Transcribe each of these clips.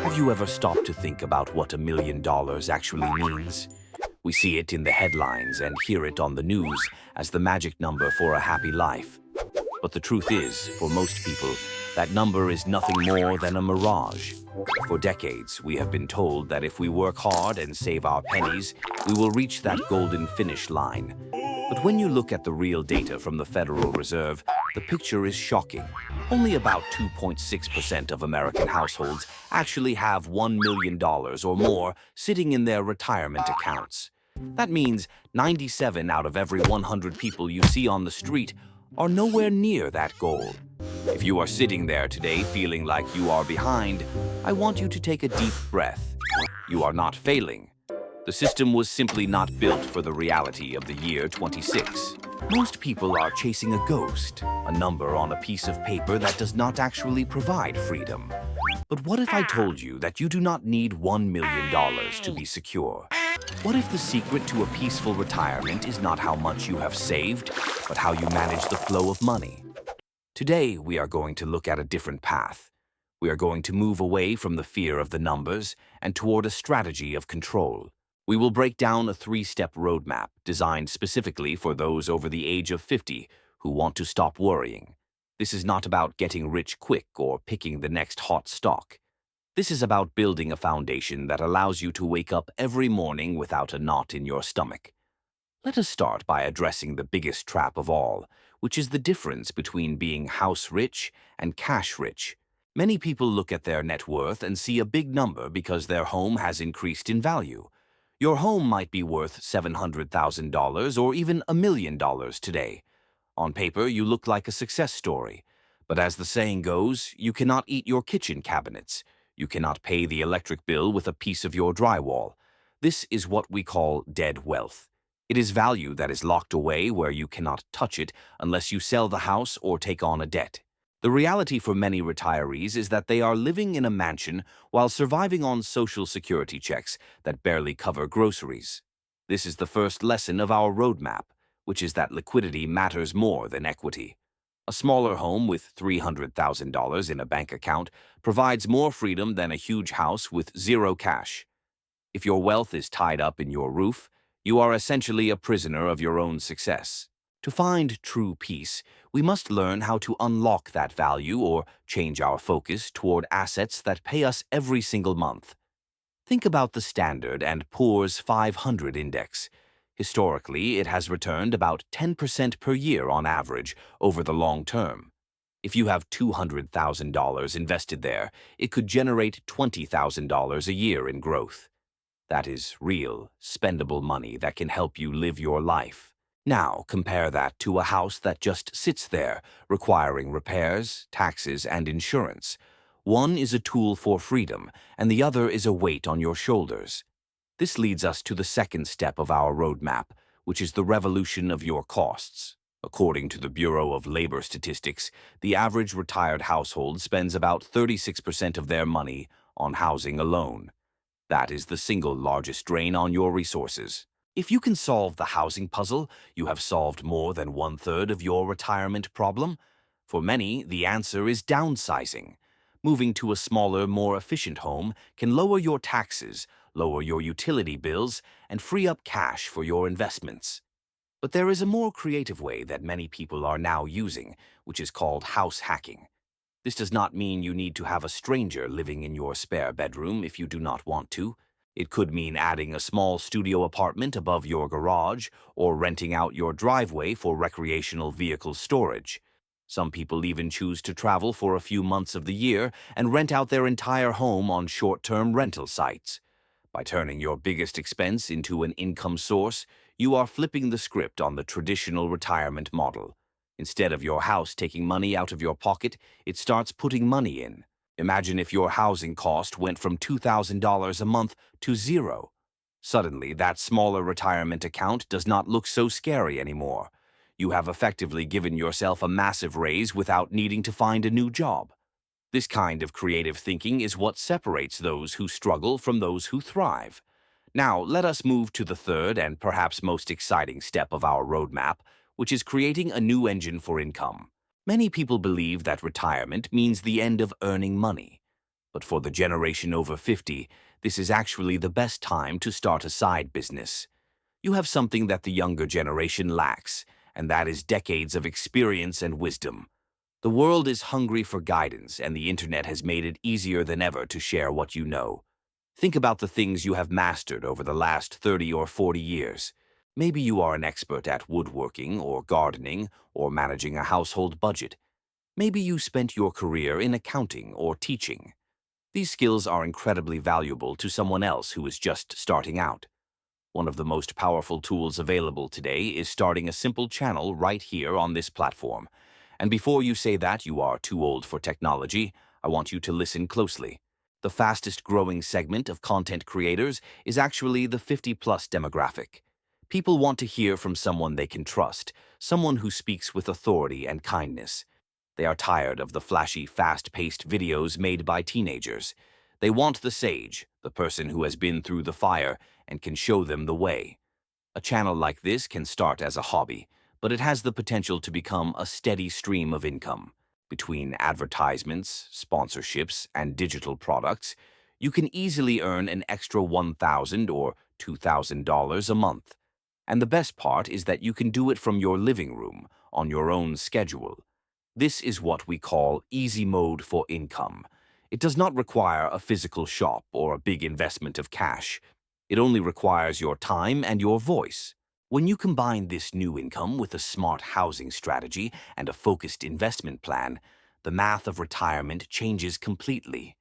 Have you ever stopped to think about what $1 million actually means? We see it in the headlines and hear it on the news as the magic number for a happy life. But the truth is, for most people, that number is nothing more than a mirage. For decades, we have been told that if we work hard and save our pennies, we will reach that golden finish line. But when you look at the real data from the Federal Reserve, the picture is shocking. Only about 2.6% of American households actually have $1 million or more sitting in their retirement accounts. That means 97 out of every 100 people you see on the street are nowhere near that goal. If you are sitting there today feeling like you are behind, I want you to take a deep breath. You are not failing. The system was simply not built for the reality of the year 26. Most people are chasing a ghost, a number on a piece of paper that does not actually provide freedom. But what if I told you that you do not need $1 million to be secure? What if the secret to a peaceful retirement is not how much you have saved, but how you manage the flow of money? Today, we are going to look at a different path. We are going to move away from the fear of the numbers and toward a strategy of control. We will break down a 3-step roadmap designed specifically for those over the age of 50 who want to stop worrying. This is not about getting rich quick or picking the next hot stock. This is about building a foundation that allows you to wake up every morning without a knot in your stomach. Let us start by addressing the biggest trap of all, which is the difference between being house rich and cash rich. Many people look at their net worth and see a big number because their home has increased in value. Your home might be worth $700,000 or even $1 million today. On paper, you look like a success story. But as the saying goes, you cannot eat your kitchen cabinets. You cannot pay the electric bill with a piece of your drywall. This is what we call dead wealth. It is value that is locked away where you cannot touch it unless you sell the house or take on a debt. The reality for many retirees is that they are living in a mansion while surviving on Social Security checks that barely cover groceries. This is the first lesson of our roadmap, which is that liquidity matters more than equity. A smaller home with $300,000 in a bank account provides more freedom than a huge house with zero cash. If your wealth is tied up in your roof, you are essentially a prisoner of your own success. To find true peace, we must learn how to unlock that value or change our focus toward assets that pay us every single month. Think about the Standard and Poor's 500 index. Historically, it has returned about 10% per year on average over the long term. If you have $200,000 invested there, it could generate $20,000 a year in growth. That is real, spendable money that can help you live your life. Now, compare that to a house that just sits there, requiring repairs, taxes, and insurance. One is a tool for freedom, and the other is a weight on your shoulders. This leads us to the second step of our roadmap, which is the revolution of your costs. According to the Bureau of Labor Statistics, the average retired household spends about 36% of their money on housing alone. That is the single largest drain on your resources. If you can solve the housing puzzle, you have solved more than 1/3 of your retirement problem. For many, the answer is downsizing. Moving to a smaller, more efficient home can lower your taxes, lower your utility bills, and free up cash for your investments. But there is a more creative way that many people are now using, which is called house hacking. This does not mean you need to have a stranger living in your spare bedroom if you do not want to. It could mean adding a small studio apartment above your garage or renting out your driveway for recreational vehicle storage. Some people even choose to travel for a few months of the year and rent out their entire home on short-term rental sites. By turning your biggest expense into an income source, you are flipping the script on the traditional retirement model. Instead of your house taking money out of your pocket, it starts putting money in. Imagine if your housing cost went from $2,000 a month to zero. Suddenly, that smaller retirement account does not look so scary anymore. You have effectively given yourself a massive raise without needing to find a new job. This kind of creative thinking is what separates those who struggle from those who thrive. Now, let us move to the third and perhaps most exciting step of our roadmap, which is creating a new engine for income. Many people believe that retirement means the end of earning money. But for the generation over 50, this is actually the best time to start a side business. You have something that the younger generation lacks, and that is decades of experience and wisdom. The world is hungry for guidance, and the internet has made it easier than ever to share what you know. Think about the things you have mastered over the last 30 or 40 years. Maybe you are an expert at woodworking or gardening or managing a household budget. Maybe you spent your career in accounting or teaching. These skills are incredibly valuable to someone else who is just starting out. One of the most powerful tools available today is starting a simple channel right here on this platform. And before you say that you are too old for technology, I want you to listen closely. The fastest growing segment of content creators is actually the 50-plus demographic. People want to hear from someone they can trust, someone who speaks with authority and kindness. They are tired of the flashy, fast-paced videos made by teenagers. They want the sage, the person who has been through the fire and can show them the way. A channel like this can start as a hobby, but it has the potential to become a steady stream of income. Between advertisements, sponsorships, and digital products, you can easily earn an extra $1,000 or $2,000 a month. And the best part is that you can do it from your living room, on your own schedule. This is what we call easy mode for income. It does not require a physical shop or a big investment of cash. It only requires your time and your voice. When you combine this new income with a smart housing strategy and a focused investment plan, the math of retirement changes completely.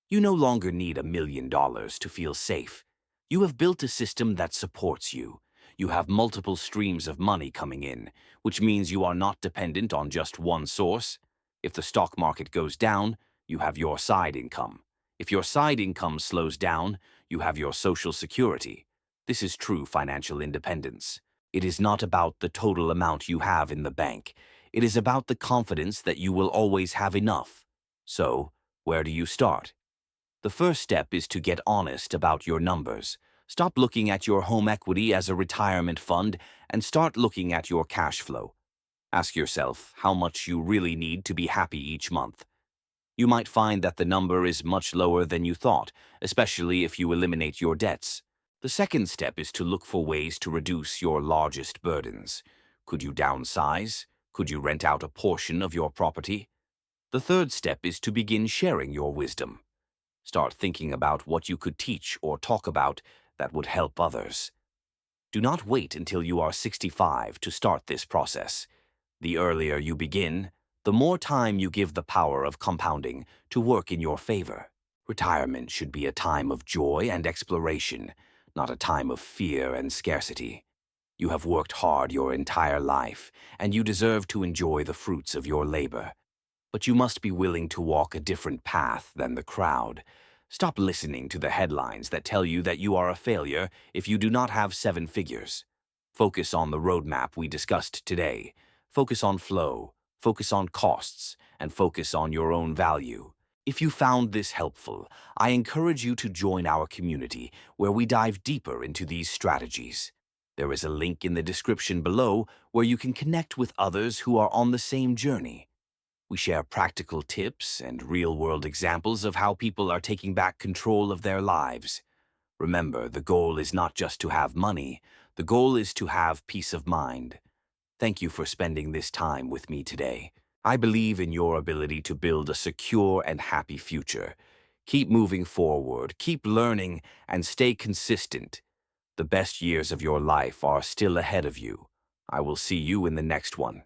You no longer need $1 million to feel safe. You have built a system that supports you. You have multiple streams of money coming in, which means you are not dependent on just one source. If the stock market goes down, you have your side income. If your side income slows down, you have your social security. This is true financial independence. It is not about the total amount you have in the bank. It is about the confidence that you will always have enough. So, where do you start? The first step is to get honest about your numbers. Stop looking at your home equity as a retirement fund and start looking at your cash flow. Ask yourself how much you really need to be happy each month. You might find that the number is much lower than you thought, especially if you eliminate your debts. The second step is to look for ways to reduce your largest burdens. Could you downsize? Could you rent out a portion of your property? The third step is to begin sharing your wisdom. Start thinking about what you could teach or talk about that would help others. Do not wait until you are 65 to start this process. The earlier you begin, the more time you give the power of compounding to work in your favor. Retirement should be a time of joy and exploration, not a time of fear and scarcity. You have worked hard your entire life, and you deserve to enjoy the fruits of your labor. But you must be willing to walk a different path than the crowd. Stop listening to the headlines that tell you that you are a failure if you do not have 7 figures. Focus on the roadmap we discussed today. Focus on flow, focus on costs, and focus on your own value. If you found this helpful, I encourage you to join our community where we dive deeper into these strategies. There is a link in the description below where you can connect with others who are on the same journey. We share practical tips and real-world examples of how people are taking back control of their lives. Remember, the goal is not just to have money. The goal is to have peace of mind. Thank you for spending this time with me today. I believe in your ability to build a secure and happy future. Keep moving forward, keep learning, and stay consistent. The best years of your life are still ahead of you. I will see you in the next one.